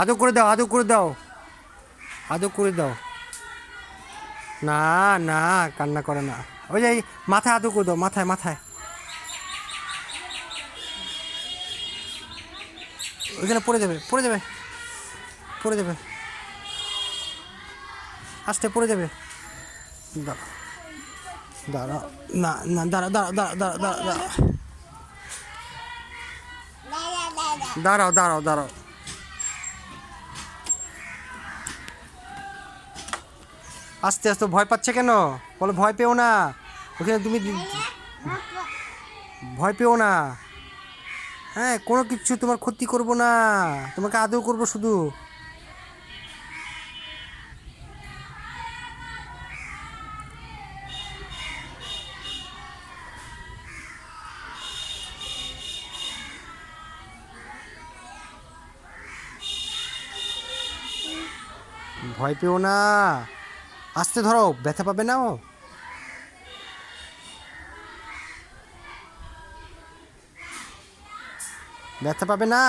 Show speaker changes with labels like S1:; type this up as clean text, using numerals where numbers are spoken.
S1: আদর করে দাও, আদর করে দাও, আদর করে দাও। না না, কান্না করে না। ওই যে মাথায় আদর করে দাও, মাথায় মাথায়। ওইখানে পড়ে যাবে, পড়ে যাবে, পড়ে যাবে, আস্তে পড়ে যাবে। দাঁড়াও, দাঁড়াও, না না, দাঁড়াও দাঁড়াও দাঁড়াও দাঁড়াও দাঁড়াও দাঁড়াও দাঁড়াও দাঁড়াও। আস্তে আস্তে, ভয় পাচ্ছে কেন? বলো ভয় পেও না। ওখানে তুমি ভয় পেও না। হ্যাঁ, কোনো কিছু তোমার ক্ষতি করব না, তোমাকে আদর করবো শুধু। ভয় পেও না, আস্তে ধরো, ব্যথা পাবে না ও। ব্যথা পাবে না।